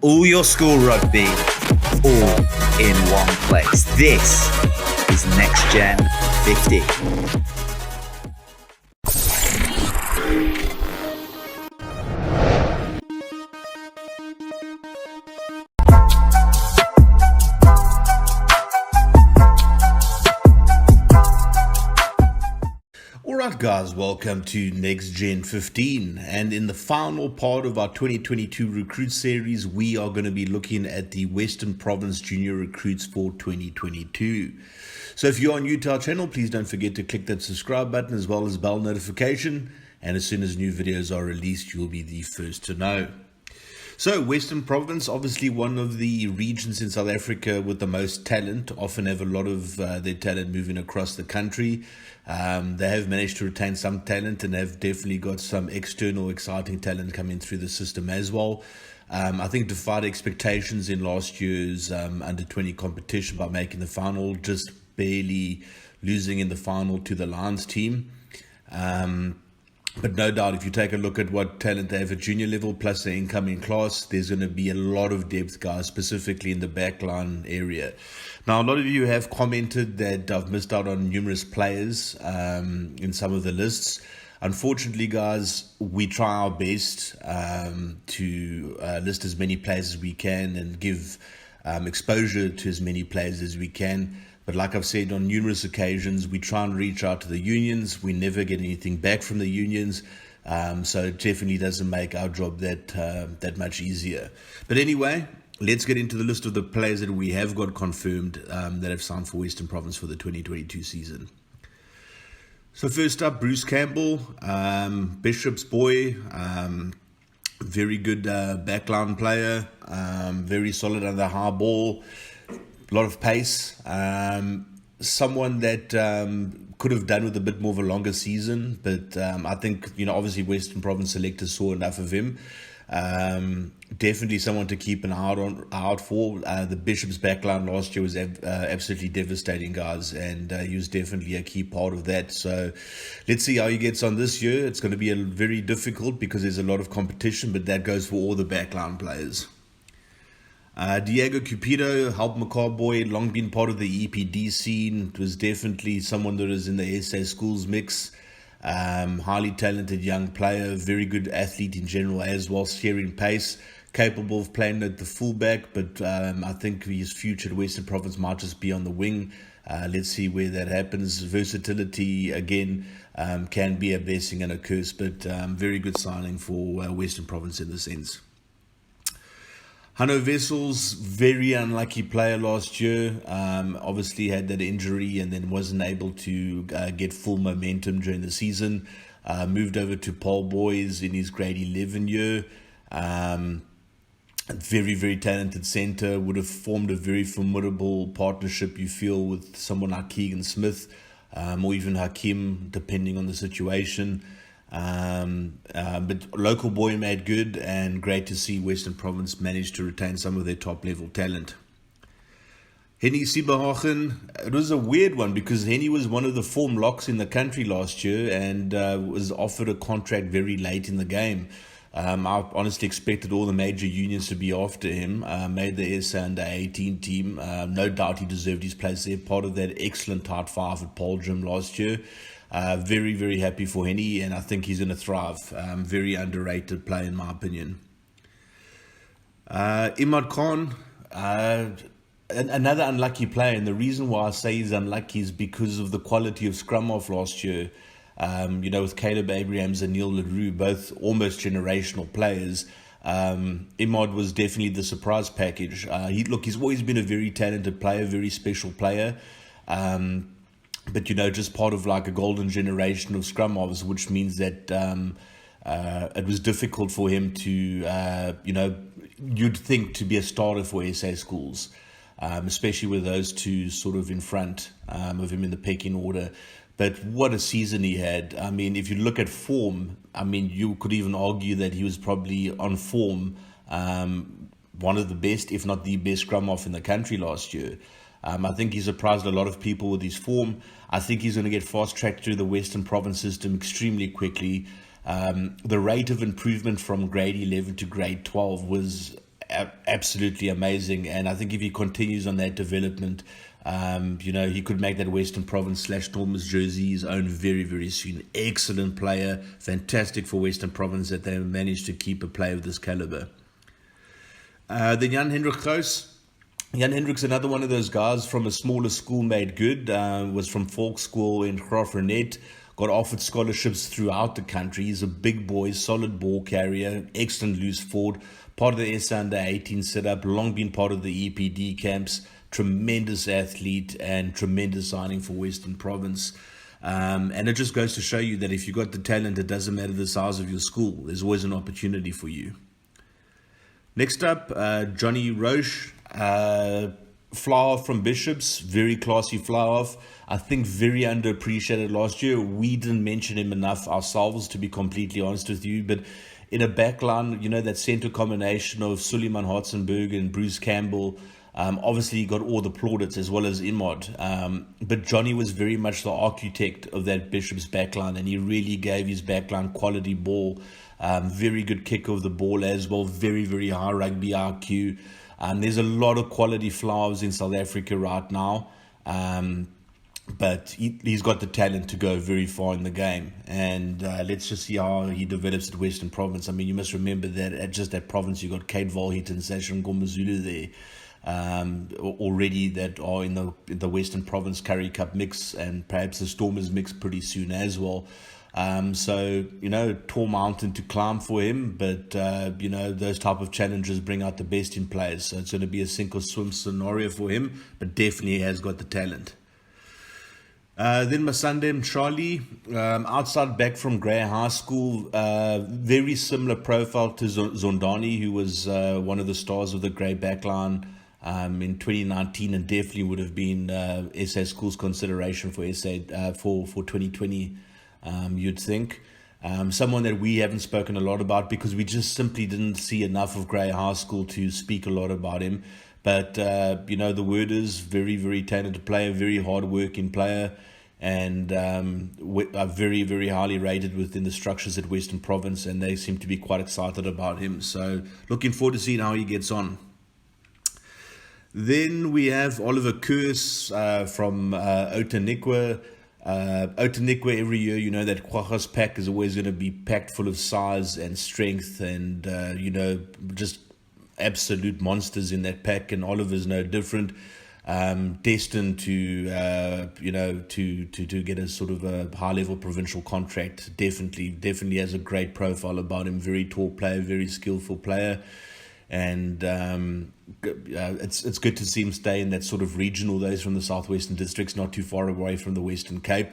all your school rugby, all in one place. This is Next Gen 50. Alright guys, welcome to Next Gen 15, and in the final part of our 2022 recruit series, we are going to be looking at the Western Province Junior recruits for 2022. So if you're new to our channel, please don't forget to click that subscribe button as well as bell notification, and as soon as new videos are released, you'll be the first to know. So Western Province, obviously one of the regions in South Africa with the most talent, often have a lot of their talent moving across the country. They have managed to retain some talent and have definitely got some external exciting talent coming through the system as well. I think defied expectations in last year's under 20 competition by making the final, just barely losing in the final to the Lions team. But no doubt, if you take a look at what talent they have at junior level plus the incoming class, there's going to be a lot of depth, guys, specifically in the backline area. Now, a lot of you have commented that I've missed out on numerous players in some of the lists. Unfortunately, guys, we try our best to list as many players as we can and give exposure to as many players as we can. But like I've said on numerous occasions, we try and reach out to the unions. We never get anything back from the unions. So it definitely doesn't make our job that much easier. But anyway, let's get into the list of the players that we have got confirmed that have signed for Western Province for the 2022 season. So first up, Bruce Campbell, Bishop's boy, very good backline player, very solid under high ball. A lot of pace, someone that could have done with a bit more of a longer season, but I think, obviously Western Province selectors saw enough of him. Definitely someone to keep an eye out for. The Bishop's backline last year was absolutely devastating, guys, and he was definitely a key part of that. So let's see how he gets on this year. It's going to be very difficult because there's a lot of competition, but that goes for all the backline players. Diego Cupido, Help McCall boy, long been part of the EPD scene. It was definitely someone that is in the SA schools mix. Highly talented young player, very good athlete in general as well, sharing pace, capable of playing at the fullback, but I think his future at Western Province might just be on the wing. Let's see where that happens. Versatility, again, can be a blessing and a curse, but very good signing for Western Province in the sense. Hanno Wessels, very unlucky player last year. Obviously had that injury and then wasn't able to get full momentum during the season. Moved over to Paul Boys in his grade 11 year. Very, very talented centre. Would have formed a very formidable partnership, you feel, with someone like Keegan Smith or even Hakim, depending on the situation. But local boy made good, and great to see Western Province manage to retain some of their top level talent. Henny Sieberhagen, it was a weird one because Henny was one of the form locks in the country last year and was offered a contract very late in the game. I honestly expected all the major unions to be after him. Made the SA under 18 team. No doubt he deserved his place there. Part of that excellent tight five at Paul Gym last year. Very, very happy for Henny, and I think he's going to thrive. Very underrated player, in my opinion. Imad Khan, another unlucky player, and the reason why I say he's unlucky is because of the quality of scrum off last year. With Caleb Abrahams and Neil LaRue, both almost generational players. Imad was definitely the surprise package. He's always been a very talented player, very special player. But, just part of like a golden generation of scrum halves, which means that it was difficult for him to, you'd think to be a starter for SA schools, especially with those two sort of in front of him in the pecking order. But what a season he had. I mean, if you look at form, you could even argue that he was probably on form, one of the best, if not the best scrum half in the country last year. I think he surprised a lot of people with his form. I think he's going to get fast-tracked through the Western Province system extremely quickly. The rate of improvement from grade 11 to grade 12 was absolutely amazing. And I think if he continues on that development, he could make that Western Province / Stormers jersey his own very, very soon. Excellent player. Fantastic for Western Province that they managed to keep a player of this caliber. Then Jan Hendrik Groos. Jan Hendrik's another one of those guys from a smaller school made good. Was from Volk School in Graafrenet. Got offered scholarships throughout the country. He's a big boy, solid ball carrier, excellent loose forward. Part of the SA under 18 setup, long been part of the EPD camps. Tremendous athlete and tremendous signing for Western Province. And it just goes to show you that if you've got the talent, it doesn't matter the size of your school. There's always an opportunity for you. Next up, Johnny Roche, fly-off from Bishops, very classy fly-off. I think very underappreciated last year. We didn't mention him enough ourselves, to be completely honest with you. But in a backline, that center combination of Suleiman Hartzenberg and Bruce Campbell, obviously he got all the plaudits as well as Imad. But Johnny was very much the architect of that Bishops backline, and he really gave his backline quality ball. Very good kick of the ball as well. Very, very high rugby IQ. There's a lot of quality fly-offs in South Africa right now. But he's got the talent to go very far in the game. And let's just see how he develops at Western Province. I mean, you must remember that at just that province, you got Kate Volhit and Sasha Ngomazulu there already that are in the Western Province Currie Cup mix, and perhaps the Stormers mix pretty soon as well. So, tall mountain to climb for him, but, those type of challenges bring out the best in players. So it's going to be a sink or swim scenario for him, but definitely has got the talent. Then Masandem Charlie, outside back from Grey High School, very similar profile to Zondani, who was one of the stars of the Grey backline in 2019, and definitely would have been SA Schools consideration for SA for 2020. You'd think. Someone that we haven't spoken a lot about because we just simply didn't see enough of Grey High School to speak a lot about him. But, the word is very, very talented player, very hard-working player, and very, very highly rated within the structures at Western Province, and they seem to be quite excited about him. So looking forward to seeing how he gets on. Then we have Oliver Koers from Otanikwa. Otanikwa every year, that Kwagga's pack is always going to be packed full of size and strength and, just absolute monsters in that pack, and Oliver's no different. Destined to get a sort of a high-level provincial contract. Definitely has a great profile about him. Very tall player, very skillful player. And it's good to see him stay in that sort of regional days from the southwestern districts, not too far away from the Western Cape.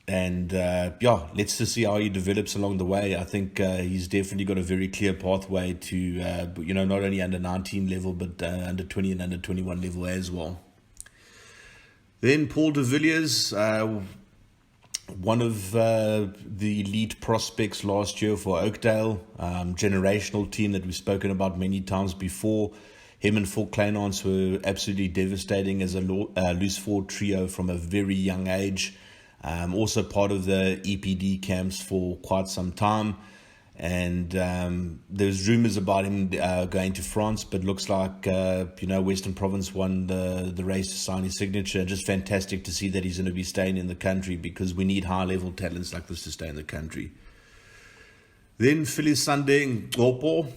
Let's just see how he develops along the way. I think he's definitely got a very clear pathway to, not only under 19 level, but under 20 and under 21 level as well. Then Paul de Villiers, one of the elite prospects last year for Oakdale, generational team that we've spoken about many times before. Him and Phil Kleinans were absolutely devastating as a loose forward trio from a very young age. Also part of the EPD camps for quite some time. And there's rumors about him going to France, but looks like Western Province won the race to sign his signature. Just fantastic to see that he's going to be staying in the country, because we need high level talents like this to stay in the country. Then Phyllis Sunday Ngopo.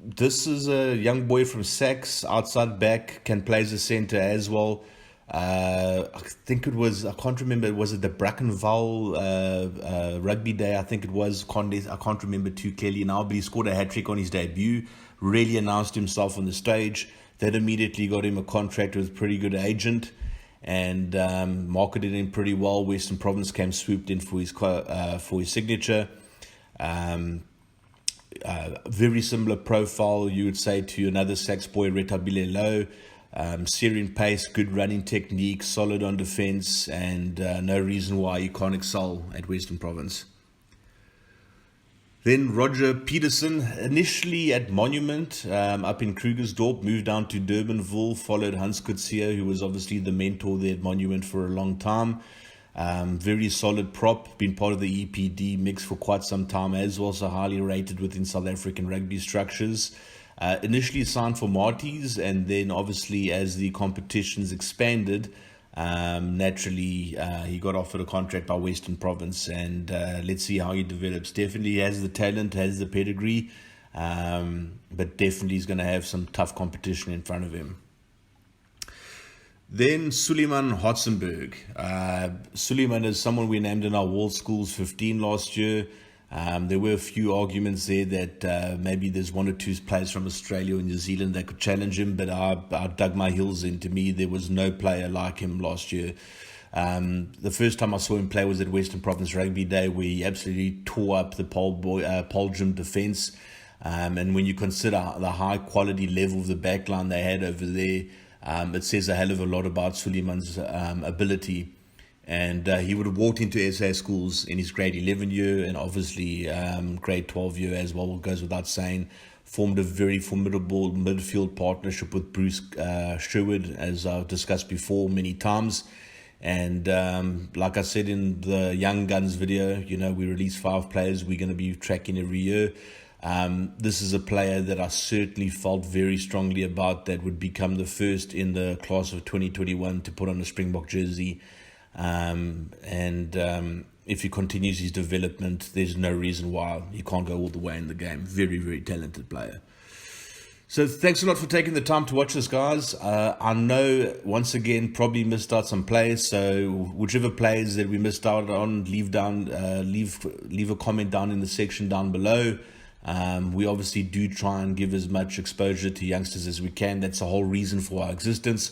This is a young boy from Sax, outside back, can play as a centre as well. I think it was, I can't remember, was it the Brackenval rugby day? I think it was, I can't remember too clearly now, but he scored a hat-trick on his debut, really announced himself on the stage. That immediately got him a contract with a pretty good agent, and marketed him pretty well. Western Province came swooped in for his signature. Very similar profile, you would say, to another Sax boy, Retabile Low. Syrian pace, good running technique, solid on defense, and no reason why you can't excel at Western Province. Then Roger Peterson, initially at Monument up in Krugersdorp, moved down to Durbanville, followed Hans Kutsia, who was obviously the mentor there at Monument for a long time. Very solid prop, been part of the EPD mix for quite some time, as well, so highly rated within South African rugby structures. Initially signed for Marties, and then obviously as the competitions expanded, naturally he got offered a contract by Western Province, and let's see how he develops. Definitely has the talent, has the pedigree, but definitely he's going to have some tough competition in front of him. Then Suleiman Hotzenberg. Suleiman is someone we named in our World Schools 15 last year. There were a few arguments there that maybe there's one or two players from Australia or New Zealand that could challenge him, but I dug my heels in. To me, there was no player like him last year. The first time I saw him play was at Western Province Rugby Day, where he absolutely tore up the Poljum defence. And when you consider the high quality level of the backline they had over there, it says a hell of a lot about Suleiman's ability. And he would have walked into SA schools in his grade 11 year, and obviously grade 12 year as well, goes without saying. Formed a very formidable midfield partnership with Bruce Sherwood, as I've discussed before many times. And like I said in the Young Guns video, we release 5 players we're going to be tracking every year. This is a player that I certainly felt very strongly about, that would become the first in the class of 2021 to put on a Springbok jersey. If he continues his development, there's no reason why he can't go all the way in the game. Very, very talented player. So thanks a lot for taking the time to watch this, guys. I know, once again, probably missed out some players. So whichever players that we missed out on, leave a comment down in the section down below. We obviously do try and give as much exposure to youngsters as we can. That's the whole reason for our existence.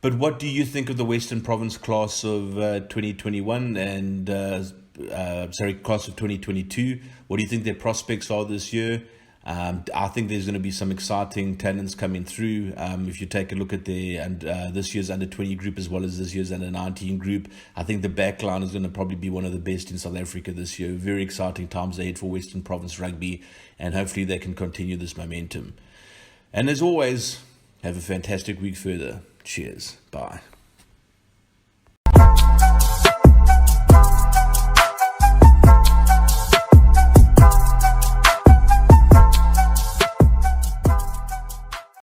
But what do you think of the Western Province class of 2021 and class of 2022? What do you think their prospects are this year? I think there's going to be some exciting talents coming through. If you take a look at this year's under 20 group as well as this year's under 19 group, I think the backline is going to probably be one of the best in South Africa this year. Very exciting times ahead for Western Province Rugby, and hopefully they can continue this momentum. And as always, have a fantastic week further. Cheers. Bye.